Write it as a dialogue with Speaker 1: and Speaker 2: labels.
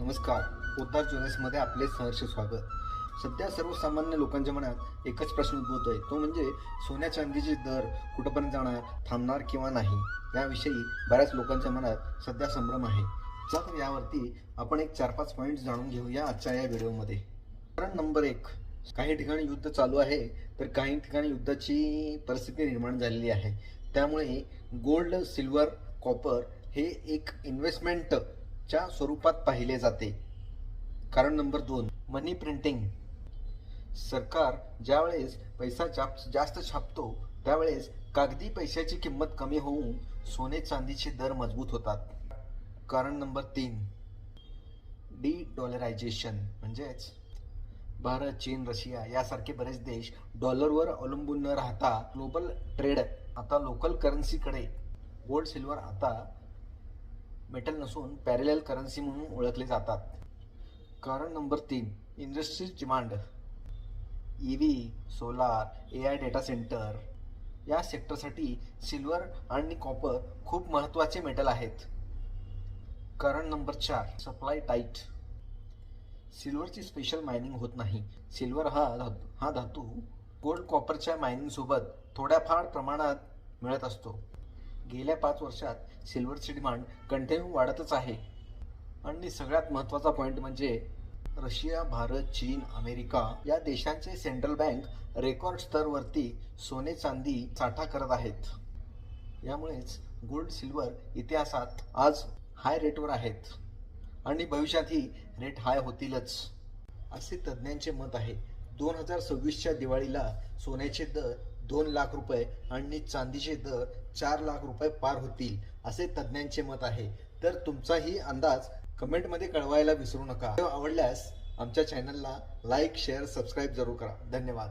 Speaker 1: नमस्कार. पोद्दार ज्वेलर्समध्ये आपले सहर्ष स्वागत. सध्या सर्वसामान्य लोकांच्या मनात एकच प्रश्न उद्भवतोय, तो म्हणजे सोन्या चांदीचे दर कुठंपर्यंत जाणार, थांबणार किंवा नाही, याविषयी बऱ्याच लोकांच्या मनात सध्या संभ्रम आहे. तर यावरती आपण एक 4-5 पॉईंट्स जाणून घेऊया आजच्या या व्हिडिओमध्ये. कारण नंबर 1, काही ठिकाणी युद्ध चालू आहे तर काही ठिकाणी युद्धाची परिस्थिती निर्माण झालेली आहे. त्यामुळे गोल्ड, सिल्वर, कॉपर हे एक इन्व्हेस्टमेंटच्या स्वरूपात पाहिले जाते. कारण नंबर 2, मनी प्रिंटिंग. सरकार ज्यावेळेस पैसा जास्त छापतो त्यावेळेस कागदी पैशाची किंमत कमी होऊन सोने चांदीचे दर मजबूत होतात. कारण नंबर 3, डी-डॉलरायझेशन. म्हणजेच भारत, चीन, रशिया यासारखे बरेच देश डॉलरवर अवलंबून न राहता ग्लोबल ट्रेड आता लोकल करन्सीकडे, गोल्ड सिल्वर आता मेटल नसून पॅरेलल करन्सी म्हणून ओळखले जातात. कारण number 3, industries demand. EV, solar, AI data centre या सेक्टरसाठी सिल्वर आणि कॉपर खूप महत्त्वाचे मेटल आहेत. कारण नंबर 4, सप्लाय टाईट. सिल्वरची स्पेशल मायनिंग होत नाही. सिल्वर हा धातू गोल्ड कॉपरच्या मायनिंग सोबत थोड्याफार प्रमाणात मिळत असतो. गेल्या 5 वर्षात सिल्वरची डिमांड कंटिन्यू वाढतच आहे. आणि सगळ्यात महत्त्वाचा पॉईंट म्हणजे रशिया, भारत, चीन, अमेरिका या देशांचे सेंट्रल बँक रेकॉर्ड स्तरवरती सोने चांदी साठा करत आहेत. यामुळेच गोल्ड सिल्वर इतिहासात आज हाय रेटवर आहेत आणि भविष्यातही रेट हाय होतीलच, असे तज्ज्ञांचे मत आहे. 2026च्या दिवाळीला सोन्याचे दर 2 लाख रुपये आणि चांदीचे दर 4 लाख रुपये पार होतील, असे तज्ज्ञांचे मत आहे. तर तुमचाही अंदाज कमेंटमध्ये कळवायला विसरू नका. व्हिडिओ आवडल्यास आमच्या चॅनलला लाईक, शेअर, सबस्क्राईब जरूर करा. धन्यवाद.